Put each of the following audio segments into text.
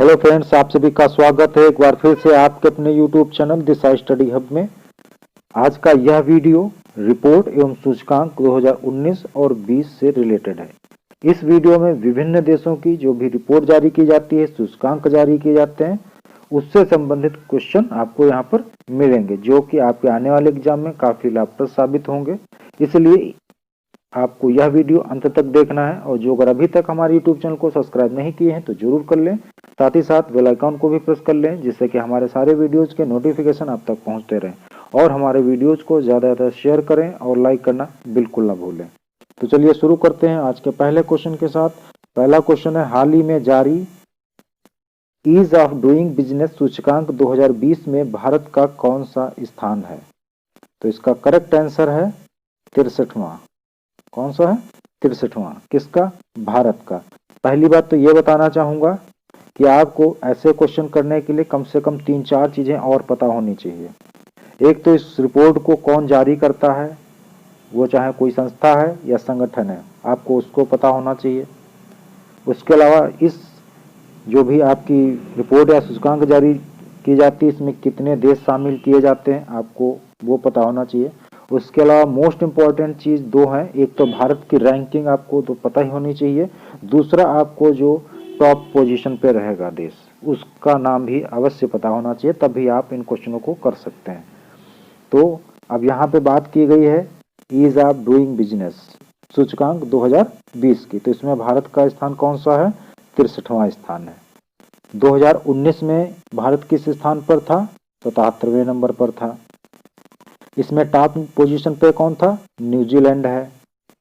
Hello friends, आप सभी का स्वागत है एक बार फिर से आपके अपने यूट्यूब चैनल दिशा स्टडी हब में। आज का यह वीडियो रिपोर्ट एवं सूचकांक 2019 और 20 से रिलेटेड है। इस वीडियो में विभिन्न देशों की जो भी रिपोर्ट जारी की जाती है, सूचकांक जारी किए जाते हैं, उससे संबंधित क्वेश्चन आपको यहाँ पर मिलेंगे, जो कि आपके आने वाले एग्जाम में काफी लाभप्रद साबित होंगे। इसलिए आपको यह वीडियो अंत तक देखना है, और जो अगर अभी तक हमारे यूट्यूब चैनल को सब्सक्राइब नहीं किए हैं तो जरूर कर लें। साथ ही साथ बेल आइकन को भी प्रेस कर लें, जिससे कि हमारे सारे वीडियोज के नोटिफिकेशन आप तक पहुंचते रहें। और हमारे वीडियोज को ज़्यादा से ज़्यादा शेयर करें और लाइक करना बिल्कुल ना भूलें। तो चलिए शुरू करते हैं आज के पहले क्वेश्चन के साथ। पहला क्वेश्चन है, हाल ही में जारी ईज ऑफ डूइंग बिजनेस सूचकांक 2020 में भारत का कौन सा स्थान है? तो इसका करेक्ट आंसर है 63वां। कौन सा है? 63वां। किसका? भारत का। पहली बात तो ये बताना चाहूंगा कि आपको ऐसे क्वेश्चन करने के लिए कम से कम 3-4 चीजें और पता होनी चाहिए। एक तो इस रिपोर्ट को कौन जारी करता है, वो चाहे कोई संस्था है या संगठन है, आपको उसको पता होना चाहिए। उसके अलावा इस जो भी आपकी रिपोर्ट या सूचकांक जारी की जाती है, इसमें कितने देश शामिल किए जाते हैं, आपको वो पता होना चाहिए। उसके अलावा मोस्ट इम्पॉर्टेंट चीज़ दो हैं। एक तो भारत की रैंकिंग आपको तो पता ही होनी चाहिए। दूसरा, आपको जो टॉप पोजीशन पे रहेगा देश, उसका नाम भी अवश्य पता होना चाहिए, तभी आप इन क्वेश्चनों को कर सकते हैं। तो अब यहाँ पे बात की गई है ईज ऑफ डूइंग बिजनेस सूचकांक 2020 की। तो इसमें भारत का स्थान कौन सा है? 63वां स्थान है। 2019 में भारत किस स्थान पर था? 77वें नंबर पर था। इसमें टॉप पोजीशन पे कौन था? न्यूजीलैंड है।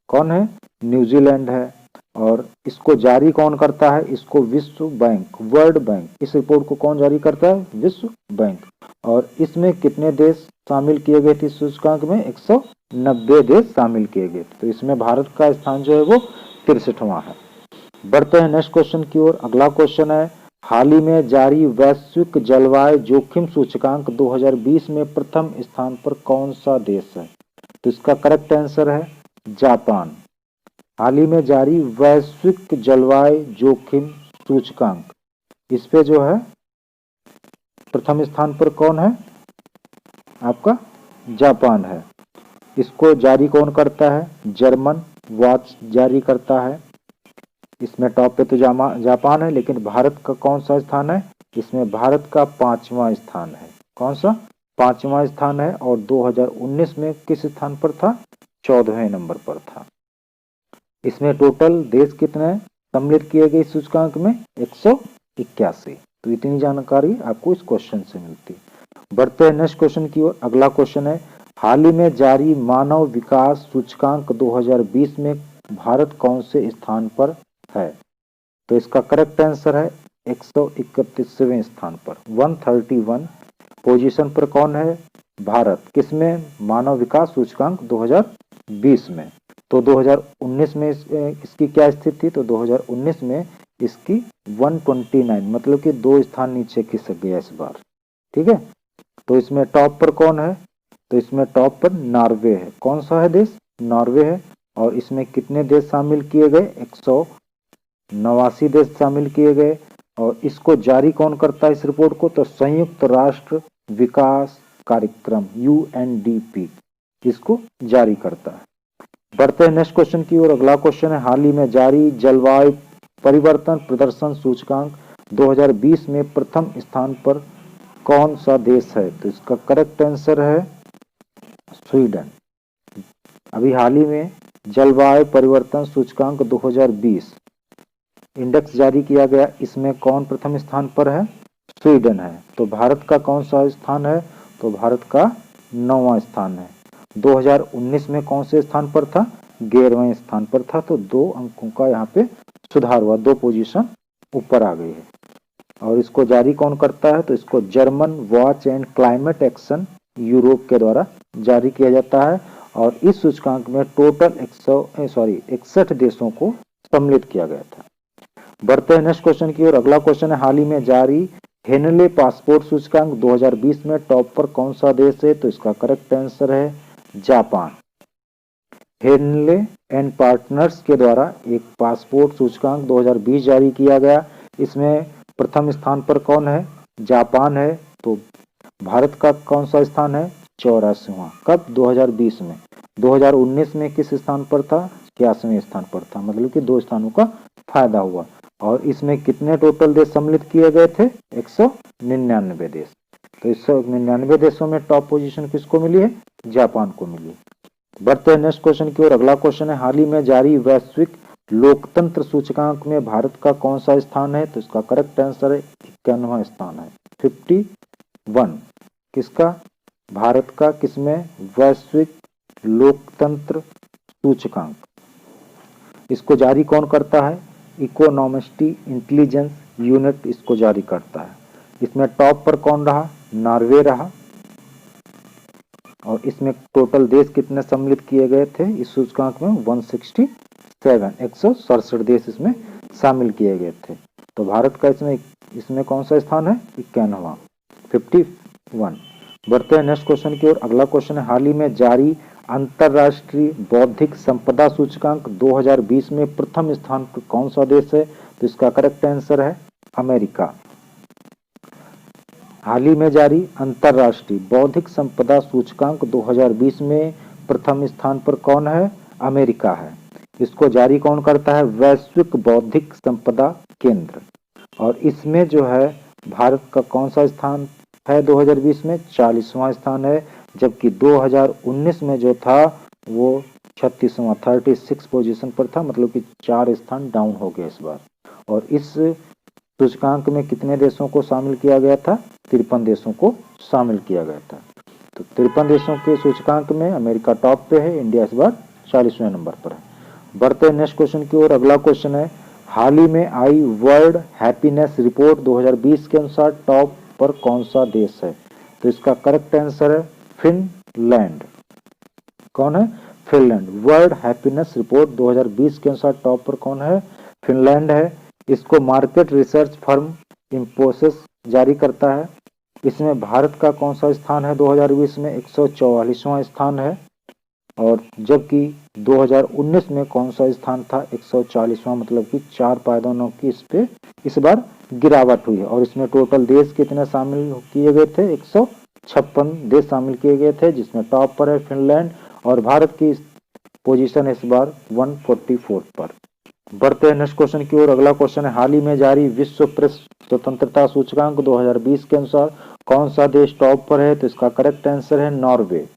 कौन है? न्यूजीलैंड है। और इसको जारी कौन करता है? इसको विश्व बैंक, वर्ल्ड बैंक, इस रिपोर्ट को कौन जारी करता है? विश्व बैंक। और इसमें कितने देश शामिल किए गए थे सूचकांक में? 190 देश शामिल किए गए। तो इसमें भारत का स्थान जो है वो 63वां है। बढ़ते हैं नेक्स्ट क्वेश्चन की ओर। अगला क्वेश्चन है, हाल ही में जारी वैश्विक जलवायु जोखिम सूचकांक 2020 में प्रथम स्थान पर कौन सा देश है? तो इसका करेक्ट आंसर है जापान। हाल ही में जारी वैश्विक जलवायु जोखिम सूचकांक, इस पे जो है प्रथम स्थान पर कौन है? आपका जापान है। इसको जारी कौन करता है? जर्मन वॉच जारी करता है। इसमें टॉप पे तो जापान है, लेकिन भारत का कौन सा स्थान है? इसमें भारत का 5वां स्थान है। कौन सा? 5वां स्थान है। और 2019 में किस स्थान पर था? 14वें नंबर पर था। इसमें टोटल देश कितने सम्मिलित किए गए सूचकांक में? 181। तो इतनी जानकारी आपको इस क्वेश्चन से मिलती है। बढ़ते हैं नेक्स्ट क्वेश्चन की ओर। अगला क्वेश्चन है, हाल ही में जारी मानव विकास सूचकांक 2020 में भारत कौन से स्थान पर है? तो इसका करेक्ट आंसर है 131वें स्थान पर, 131 पोजीशन पर कौन है? भारत। किसमें? मानव विकास सूचकांक 2020 में। तो 2019 में इसकी क्या स्थिति थी? तो 2019 में इसकी 129, मतलब कि 2 स्थान नीचे खिसक गया इस बार। ठीक है। तो इसमें टॉप पर कौन है? तो इसमें टॉप पर नॉर्वे है। कौन सा है देश? नॉर्वे है। और इसमें कितने देश शामिल किए गए? 189 देश शामिल किए गए। और इसको जारी कौन करता है इस रिपोर्ट को? तो संयुक्त राष्ट्र विकास कार्यक्रम UNDP इसको जारी करता है। बढ़ते हैं नेक्स्ट क्वेश्चन की ओर। अगला क्वेश्चन है, हाल ही में जारी जलवायु परिवर्तन प्रदर्शन सूचकांक 2020 में प्रथम स्थान पर कौन सा देश है? तो इसका करेक्ट आंसर है स्वीडन। अभी हाल ही में जलवायु परिवर्तन सूचकांक 2020 इंडेक्स जारी किया गया, इसमें कौन प्रथम स्थान पर है? स्वीडन है। तो भारत का कौन सा स्थान है? तो भारत का 9वां स्थान है। 2019 में कौन से स्थान पर था? 11वें स्थान पर था। तो 2 अंकों का यहाँ पे सुधार हुआ, 2 पोजीशन ऊपर आ गई है। और इसको जारी कौन करता है? तो इसको German watch and climate action Europe के द्वारा जारी किया जाता है। और इस सूचकांक में टोटल 61 देशों को सम्मिलित किया गया था। बढ़ते हैं नेक्स्ट क्वेश्चन की ओर। अगला क्वेश्चन है, हाल ही में जारी हेनले पासपोर्ट सूचकांक 2020 में टॉप पर कौन सा देश है? तो इसका करेक्ट आंसर है जापान। हेनले एंड पार्टनर्स के द्वारा एक पासपोर्ट सूचकांक 2020 जारी किया गया। इसमें प्रथम स्थान पर कौन है? जापान है। तो भारत का कौन सा स्थान है? 84वां। कब? 2020 में। 2019 में किस स्थान पर था? 81वें स्थान पर था, मतलब कि 2 स्थानों का फायदा हुआ। और इसमें कितने टोटल देश सम्मिलित किए गए थे? 199 देश। तो 199 देशों में टॉप पोजीशन किसको मिली है? जापान को मिली। बढ़ते हैं नेक्स्ट क्वेश्चन की ओर। अगला क्वेश्चन है, हाल ही में जारी वैश्विक लोकतंत्र सूचकांक में भारत का कौन सा स्थान है? तो इसका करेक्ट आंसर है 51वां स्थान है, 51। किसका? भारत का। किसमें? वैश्विक लोकतंत्र सूचकांक। इसको जारी कौन करता है? इकोनॉमिस्ट इंटेलिजेंस यूनिट इसको जारी करता है। इसमें टॉप पर कौन रहा? नॉर्वे रहा। और इसमें टोटल देश कितने सम्मिलित किए गए थे इस सूचकांक में? 167 देश इसमें शामिल किए गए थे। तो भारत का इसमें कौन सा स्थान है? 51वां, 51। बढ़ते हैं नेक्स्ट क्वेश्चन की ओर। अगला क्वेश्चन है, हाल ही में जारी अंतरराष्ट्रीय बौद्धिक संपदा सूचकांक 2020 में प्रथम स्थान पर कौन सा देश है? तो इसका करेक्ट आंसर है अमेरिका। हाल ही में जारी अंतरराष्ट्रीय बौद्धिक संपदा सूचकांक 2020 में प्रथम स्थान पर कौन है? अमेरिका है। इसको जारी कौन करता है? वैश्विक बौद्धिक संपदा केंद्र। और इसमें जो है भारत का कौन सा स्थान है 2020 में? 40वां स्थान है। जबकि 2019 में जो था वो 36वां, 36 पोजीशन पर था, मतलब कि 4 स्थान डाउन हो गया इस बार। और इस सूचकांक में कितने देशों को शामिल किया गया था? 53 देशों को शामिल किया गया था। तो 53 देशों के सूचकांक में अमेरिका टॉप पे है, इंडिया इस बार 40वें नंबर पर है। बढ़ते हैं नेक्स्ट क्वेश्चन की ओर। अगला क्वेश्चन है, हाल ही में आई वर्ल्ड हैप्पीनेस रिपोर्ट 2020 के अनुसार टॉप पर कौन सा देश है? तो इसका करेक्ट आंसर है फिनलैंड। कौन है? फिनलैंड। वर्ल्ड हैप्पीनेस रिपोर्ट 2020 के अनुसार टॉप पर कौन है? फिनलैंड है। इसको मार्केट रिसर्च फर्म इंफोसिस जारी करता है। इसमें भारत का कौन सा स्थान है 2020 में? 144वां स्थान है। और जबकि 2019 में कौन सा स्थान था? 140वां, मतलब कि 4 पायदानों की इस बार गिरावट हुई है। और इसमें टोटल देश कितने शामिल किए गए थे? 156 देश शामिल किए गए थे, जिसमें टॉप पर है फिनलैंड। और भारत की पोजीशन इस बार 144 पर। बढ़ते हैं नेक्स्ट क्वेश्चन की ओर। अगला क्वेश्चन है, हाल ही में जारी विश्व प्रेस स्वतंत्रता सूचकांक 2020 के अनुसार कौन सा देश टॉप पर है? तो इसका करेक्ट आंसर है नॉर्वे।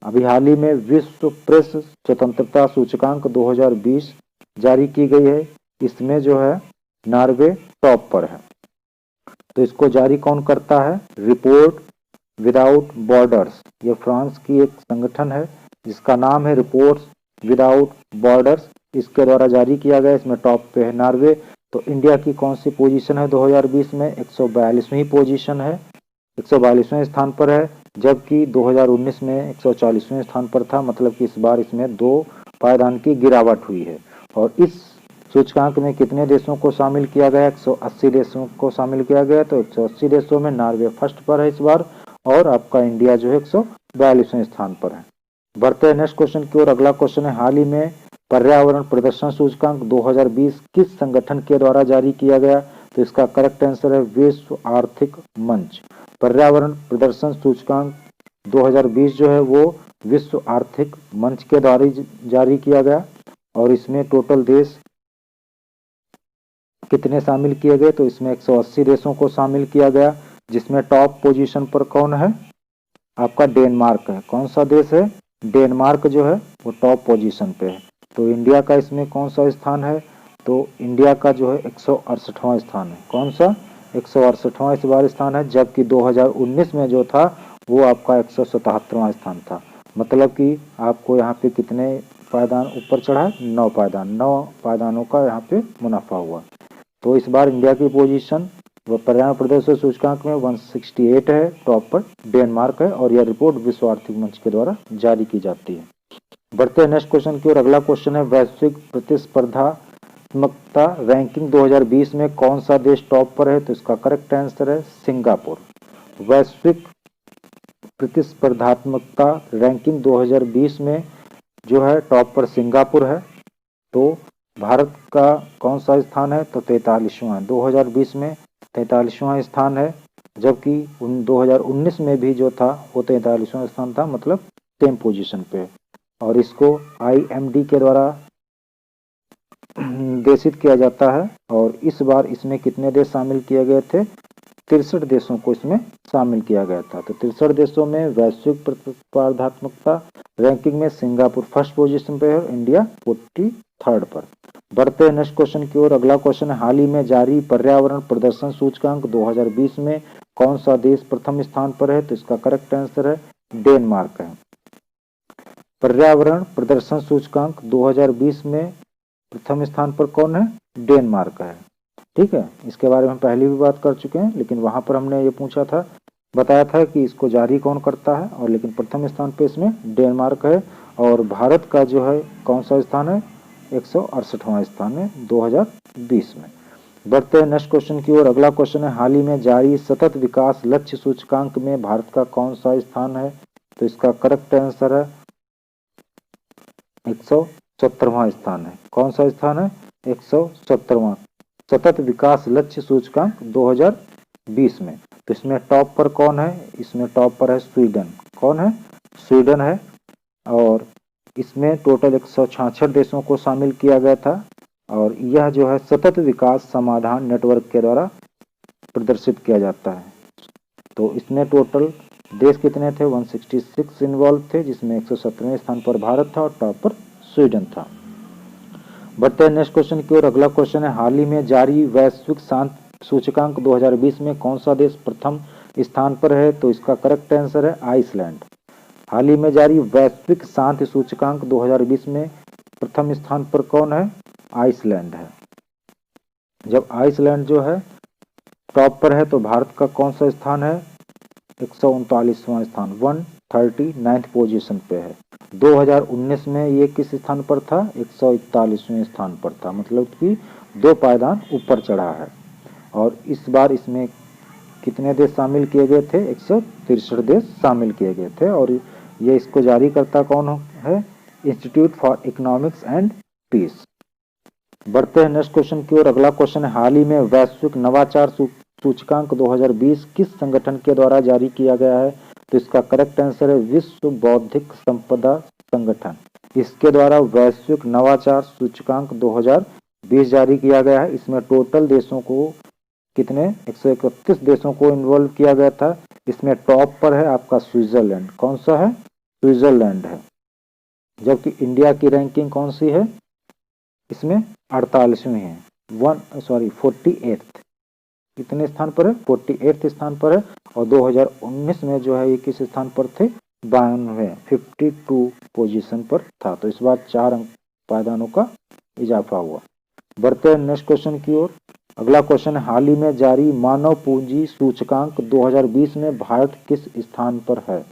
अभी हाल ही में विश्व प्रेस स्वतंत्रता सूचकांक 2020 जारी की गई है। इसमें जो है नॉर्वे टॉप पर है। तो इसको जारी कौन करता है? Report without borders. ये फ्रांस की एक संगठन है जिसका नाम है रिपोर्ट्स विदाउट बॉर्डर्स। इसके द्वारा जारी किया गया। इसमें टॉप पे है नॉर्वे। तो इंडिया की कौन सी पोजीशन है 2020 में? 142वीं पोजीशन है, 142वें स्थान पर है। जबकि 2019 में 140वें स्थान पर था, मतलब कि इस बार इसमें 2 पायदान की गिरावट हुई है। और इस सूचकांक में कितने देशों को शामिल किया गया? 180 देशों को शामिल किया गया। तो 180 देशों में नॉर्वे फर्स्ट पर है इस बार। और आपका इंडिया जो है 142वें स्थान पर है। बढ़ते हैं नेक्स्ट क्वेश्चन की ओर। अगला क्वेश्चन है, हाल ही में पर्यावरण प्रदर्शन सूचकांक 2020 किस संगठन के द्वारा जारी किया गया? तो इसका करेक्ट आंसर है विश्व आर्थिक मंच। पर्यावरण प्रदर्शन सूचकांक 2020 जो है वो विश्व आर्थिक मंच के द्वारा जारी किया गया। और इसमें टोटल देश कितने शामिल किए गए? तो इसमें 180 देशों को शामिल किया गया, जिसमें टॉप पोजीशन पर कौन है? आपका डेनमार्क है। कौन सा देश है? डेनमार्क जो है वो टॉप पोजीशन पे है। तो इंडिया का इसमें कौन सा स्थान है? तो इंडिया का जो है 168वां स्थान है। कौन सा? 168वां इस बार स्थान है। जबकि 2019 में जो था वो आपका 177वां स्थान था। मतलब कि आपको यहाँ पे कितने पायदान ऊपर चढ़ा है? 9 पायदान, 9 पायदानों का यहाँ पे मुनाफा हुआ। तो इस बार इंडिया की पोजीशन वो पर्यावरण प्रदर्शन सूचकांक में 168 है, टॉप पर डेनमार्क है। और यह रिपोर्ट विश्व आर्थिक मंच के द्वारा जारी की जाती है। बढ़ते हैं नेक्स्ट क्वेश्चन की ओर। अगला क्वेश्चन है, वैश्विक प्रतिस्पर्धात्मकता रैंकिंग 2020 में कौन सा देश टॉप पर है? तो इसका करेक्ट आंसर है सिंगापुर। वैश्विक प्रतिस्पर्धात्मकता रैंकिंग 2020 में जो है टॉप पर सिंगापुर है। तो भारत का कौन सा स्थान है, तो 43वां। 2020 में 43वां स्थान है, जबकि 2019 में भी जो था वो 43वां स्थान था, मतलब सेम पोजीशन पे। और इसको IMD के द्वारा निर्देशित किया जाता है। और इस बार इसमें कितने देश शामिल किए गए थे, 63 देशों को इसमें शामिल किया गया था। तो 63 देशों में वैश्विक प्रतिस्पर्धात्मकता रैंकिंग में सिंगापुर फर्स्ट पोजीशन पे है और इंडिया 43rd पर। बढ़ते हैं नेक्स्ट क्वेश्चन की ओर। अगला क्वेश्चन है, हाल ही में जारी पर्यावरण प्रदर्शन सूचकांक 2020 में कौन सा देश प्रथम स्थान पर है, तो इसका करेक्ट आंसर है डेनमार्क है। पर्यावरण प्रदर्शन सूचकांक 2020 में प्रथम स्थान पर कौन है, डेनमार्क है। ठीक है, इसके बारे में पहले भी बात कर चुके हैं, लेकिन वहां पर हमने ये पूछा था, बताया था कि इसको जारी कौन करता है, और लेकिन प्रथम स्थान पे इसमें डेनमार्क है। और भारत का जो है कौन सा स्थान है, 168वां स्थान है 2020 में। बढ़ते हैं नेक्स्ट क्वेश्चन की ओर। अगला क्वेश्चन है, हाल ही में जारी सतत विकास लक्ष्य सूचकांक में भारत का कौन सा स्थान है, तो इसका करेक्ट आंसर है 170वां स्थान है। कौन सा स्थान है, 170वां सतत विकास लक्ष्य सूचकांक 2020 में। तो इसमें टॉप पर कौन है, इसमें टॉप पर है स्वीडन। कौन है, स्वीडन है। और इसमें टोटल 166 देशों को शामिल किया गया था। और यह जो है सतत विकास समाधान नेटवर्क के द्वारा प्रदर्शित किया जाता है। तो इसमें टोटल देश कितने थे, 166 इन्वॉल्व थे, जिसमें 117वें स्थान पर भारत था और टॉप पर स्वीडन था। बढ़ते हैं नेक्स्ट क्वेश्चन की ओर। अगला क्वेश्चन है, हाल ही में जारी वैश्विक शांति सूचकांक 2020 में कौन सा देश प्रथम स्थान पर है, तो इसका करेक्ट आंसर है आइसलैंड। हाल ही में जारी वैश्विक शांति सूचकांक 2020 में प्रथम स्थान पर कौन है, आइसलैंड है। जब आइसलैंड जो है टॉप पर है, तो भारत का कौन सा स्थान है, 139वां स्थान, 139th पोजीशन पे है। 2019 में ये किस स्थान पर था, 141वें स्थान पर था, मतलब कि 2 पायदान ऊपर चढ़ा है। और इस बार इसमें कितने देश शामिल किए गए थे, 163 देश शामिल किए गए थे। और ये इसको जारी करता कौन है, institute for economics and peace. बढ़ते हैं नेक्स्ट क्वेश्चन की ओर। अगला क्वेश्चन है, हाल ही में वैश्विक नवाचार सूचकांक 2020 किस संगठन के द्वारा जारी किया गया है, तो इसका करेक्ट आंसर है विश्व बौद्धिक संपदा संगठन। इसके द्वारा वैश्विक नवाचार सूचकांक 2020 जारी किया गया है। इसमें टोटल देशों को कितने, 131 देशों को इन्वॉल्व किया गया था। इसमें टॉप पर है आपका स्विट्जरलैंड। कौन सा है, स्विट्जरलैंड है। जबकि इंडिया की रैंकिंग कौन सी है, इसमें 48वीं है, 48th। कितने स्थान पर है, 48th स्थान पर है। और 2019 में जो है ये किस स्थान पर थे, 52वें, 52 पोजीशन पर था। तो इस बार 4 अंक पायदानों का इजाफा हुआ। बढ़ते हैं नेक्स्ट क्वेश्चन की ओर। अगला क्वेश्चन है, हाल ही में जारी मानव पूंजी सूचकांक 2020 में भारत किस स्थान पर है,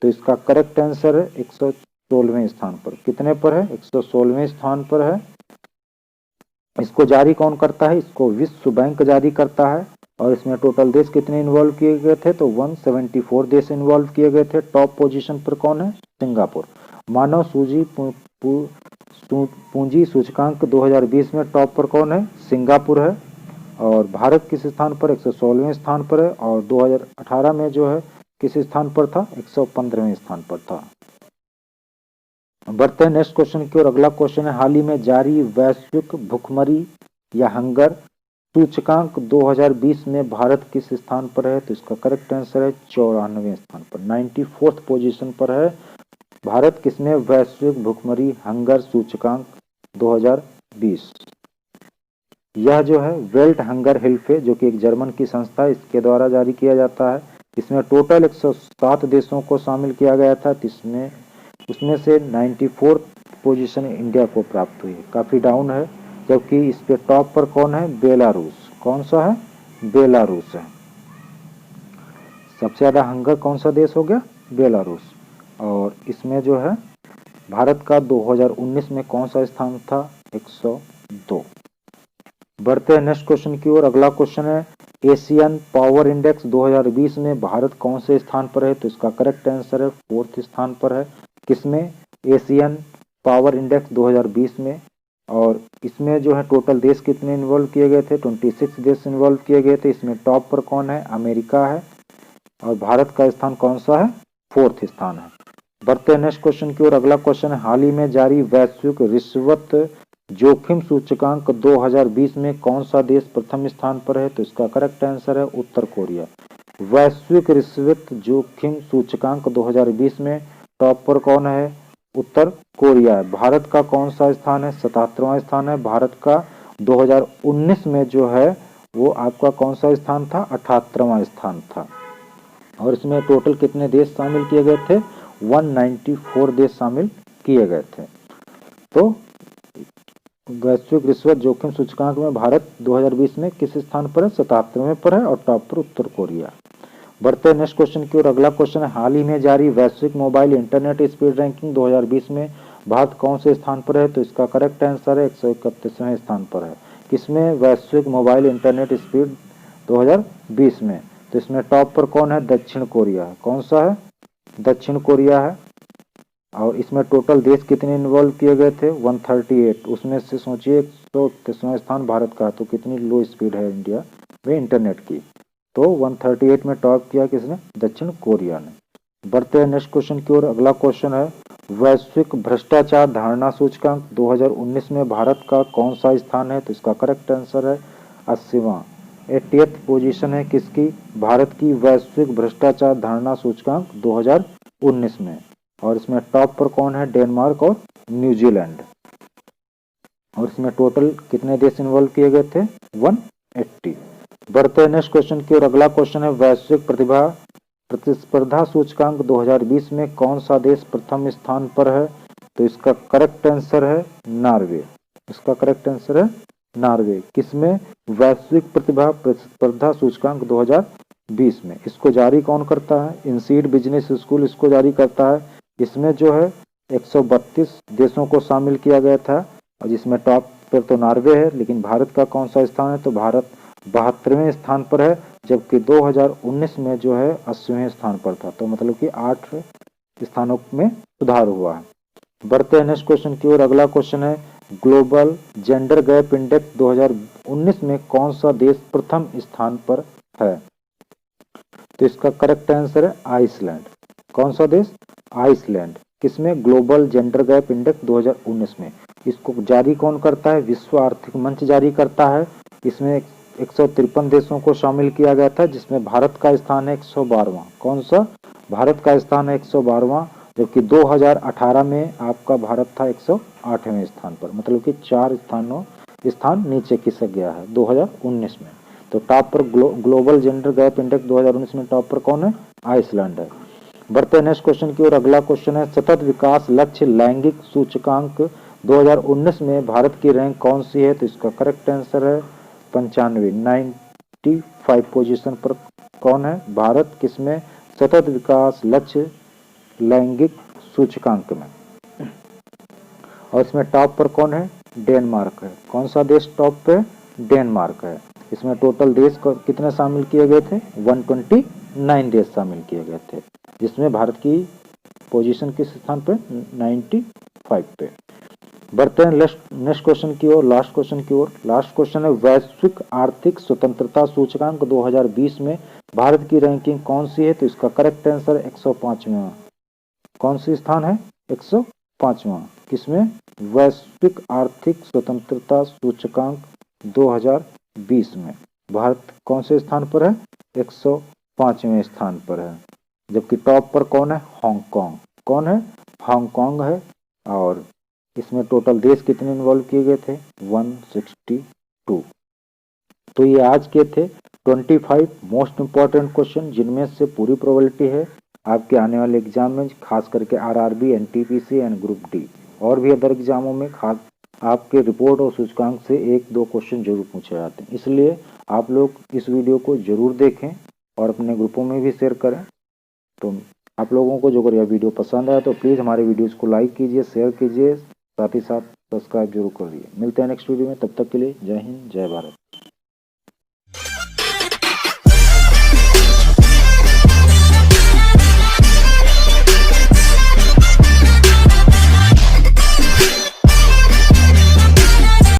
तो इसका करेक्ट आंसर है 116वें स्थान पर। कितने पर है, 116वें स्थान पर है। इसको जारी कौन करता है, इसको विश्व बैंक जारी करता है। और इसमें टोटल देश कितने इन्वॉल्व किए गए थे, तो 174 देश इन्वॉल्व किए गए थे। टॉप पोजीशन पर कौन है, सिंगापुर। मानव पूंजी सूचकांक 2020 में टॉप पर कौन है, सिंगापुर है। और भारत किस स्थान पर, 116वें स्थान पर है। और 2018 में जो है किस स्थान पर था, 115वें स्थान पर था। बढ़ते हैं नेक्स्ट क्वेश्चन की ओर। अगला क्वेश्चन है, हाल ही में जारी वैश्विक भुखमरी या हंगर सूचकांक 2020 में भारत किस स्थान पर है, तो इसका करेक्ट आंसर है 94वें स्थान पर, 94th पोजीशन पर है भारत। किसमें, वैश्विक भुखमरी हंगर सूचकांक 2020। यह जो है वेल्ट हंगर हिल्फे, जो कि एक जर्मन की संस्था है, इसके द्वारा जारी किया जाता है। इसमें टोटल 107 देशों को शामिल किया गया था। उसमें से 94th पोजीशन इंडिया को प्राप्त हुई, काफी डाउन है। जबकि इस पे टॉप पर कौन है, बेलारूस। कौन सा है, बेलारूस है। सबसे ज्यादा हंगर कौन सा देश हो गया, बेलारूस। और इसमें जो है भारत का 2019 में कौन सा स्थान था, 102। बढ़ते हैं नेक्स्ट क्वेश्चन की ओर। अगला क्वेश्चन है, एशियन पावर इंडेक्स 2020 में भारत कौन से स्थान पर है, तो इसका करेक्ट आंसर है 4th स्थान पर है। किसमें, एशियन पावर इंडेक्स 2020 में। और इसमें जो है टोटल देश कितने इन्वॉल्व किए गए थे, 26 देश इन्वॉल्व किए गए थे। इसमें टॉप पर कौन है, अमेरिका है, और भारत का स्थान कौन सा है, 4th स्थान है। बढ़ते हैं नेक्स्ट क्वेश्चन की ओर। अगला क्वेश्चन है, हाल ही में जारी वैश्विक रिश्वत जोखिम सूचकांक 2020 में कौन सा देश प्रथम स्थान पर है, तो इसका करेक्ट आंसर है उत्तर कोरिया। वैश्विक रिश्वत जोखिम सूचकांक 2020 में टॉप पर कौन है, उत्तर कोरिया है। भारत का कौन सा स्थान है, 77वां स्थान है। भारत का 2019 में जो है वो आपका कौन सा स्थान था, 78वां स्थान था। और इसमें टोटल कितने देश शामिल किए गए थे, 194 देश शामिल किए गए थे। तो वैश्विक रिश्वत जोखिम सूचकांक में भारत 2020 में किस स्थान पर है, 77वें पर है, और टॉप पर उत्तर कोरिया। बढ़ते हैं नेक्स्ट क्वेश्चन की ओर। अगला क्वेश्चन है, हाल ही में जारी वैश्विक मोबाइल इंटरनेट स्पीड रैंकिंग 2020 में भारत कौन से स्थान पर है, तो इसका करेक्ट आंसर है 131वें स्थान पर है। किसमें, वैश्विक मोबाइल इंटरनेट स्पीड 2020 में। तो इसमें टॉप पर कौन है, दक्षिण कोरिया है। कौन सा है, दक्षिण कोरिया है। और इसमें टोटल देश कितने इन्वॉल्व किए गए थे, 138। उसमें से सोचिए 131वां स्थान भारत का, तो कितनी लो स्पीड है इंडिया में इंटरनेट की। तो 138 में टॉप किया किसने, दक्षिण कोरिया ने। बढ़ते हैं नेक्स्ट क्वेश्चन की ओर। अगला क्वेश्चन है, वैश्विक भ्रष्टाचार धारणा सूचकांक 2019 में भारत का कौन सा स्थान है, तो इसका करेक्ट आंसर है 80वां। 80th पोजीशन है किसकी, भारत की वैश्विक भ्रष्टाचार धारणा सूचकांक 2019 में। और इसमें टॉप पर कौन है, डेनमार्क और न्यूजीलैंड। और इसमें टोटल कितने देश इन्वॉल्व किए गए थे, 180। बढ़ते हैं नेक्स्ट क्वेश्चन की ओर। अगला क्वेश्चन है, वैश्विक प्रतिस्पर्धा सूचकांक 2020 में कौन सा देश प्रथम स्थान पर है, तो इसका करेक्ट आंसर है नॉर्वे। इसका करेक्ट आंसर है नॉर्वे। किसमें, वैश्विक प्रतिस्पर्धा सूचकांक 2020 में। इसको जारी कौन करता है, इंसीड बिजनेस स्कूल इसको जारी करता है। इसमें जो है 132 देशों को शामिल किया गया था, और जिसमें टॉप पर तो नॉर्वे है, लेकिन भारत का कौन सा स्थान है, तो भारत 72वें स्थान पर है, जबकि 2019 में जो है 80वें स्थान पर था। तो मतलब कि 8 स्थानों में सुधार हुआ है। बढ़ते हैं नेक्स्ट क्वेश्चन की ओर। अगला क्वेश्चन है, ग्लोबल जेंडर गैप इंडेक्स 2019 में कौन सा देश प्रथम स्थान पर है, तो इसका करेक्ट आंसर है आइसलैंड। कौन सा देश, आइसलैंड। किसमें, ग्लोबल जेंडर गैप इंडेक्स 2019 में। इसको जारी कौन करता है, विश्व आर्थिक मंच जारी करता है। इसमें 153 देशों को शामिल किया गया था, जिसमें भारत का स्थान है 112वां। कौन सा, भारत का स्थान है 112वां, जबकि 2018 में आपका भारत था 108वें स्थान पर। मतलब कि 4 स्थान नीचे खिसक गया है 2019 में। तो टॉप पर ग्लोबल जेंडर गैप इंडेक्स 2019 में टॉप पर कौन है, आइसलैंड है। बढ़ते हैं नेक्स्ट क्वेश्चन की ओर। अगला क्वेश्चन है, सतत विकास लक्ष्य लैंगिक सूचकांक 2019 में भारत की रैंक कौन सी है, तो इसका करेक्ट आंसर है 95 पोजीशन पर कौन है, भारत। किसमें, सतत विकास लक्ष्य लैंगिक सूचकांक में। और इसमें टॉप पर कौन है, डेनमार्क है। कौन सा देश टॉप पे, डेनमार्क है। इसमें टोटल देश कितने शामिल किए गए थे, 129 देश शामिल किए गए थे, जिसमें भारत की पोजीशन किस स्थान पे, 95 पे। बढ़ते हैं नेक्स्ट क्वेश्चन की ओर, लास्ट क्वेश्चन की ओर। लास्ट क्वेश्चन है, वैश्विक आर्थिक स्वतंत्रता सूचकांक 2020 में भारत की रैंकिंग कौन सी है, तो इसका करेक्ट आंसर 105वां। कौन सी स्थान है, 105वां। किसमें, वैश्विक आर्थिक स्वतंत्रता सूचकांक 2020 में भारत कौन से स्थान पर है, 105वें स्थान पर है। जबकि टॉप पर कौन है, हांगकांग। कौन है, हांगकांग है। और इसमें टोटल देश कितने इन्वॉल्व किए गए थे, 162। तो ये आज के थे 25 मोस्ट इंपॉर्टेंट क्वेश्चन, जिनमें से पूरी प्रोबेबिलिटी है आपके आने वाले एग्जाम में, खास करके RRB, NTPC and group D, और भी अदर एग्जामों में खास आपके रिपोर्ट और सूचकांक से 1-2 क्वेश्चन जरूर पूछे जाते हैं। इसलिए आप लोग इस वीडियो को जरूर देखें और अपने ग्रुपों में भी शेयर करें। तो आप लोगों को जो अगर यह वीडियो पसंद आया तो प्लीज़ हमारे वीडियोज़ को लाइक कीजिए, शेयर कीजिए, साथ ही साथ सब्सक्राइब जरूर कर दिए। मिलते हैं नेक्स्ट वीडियो में, तब तक के लिए जय हिंद, जय भारत।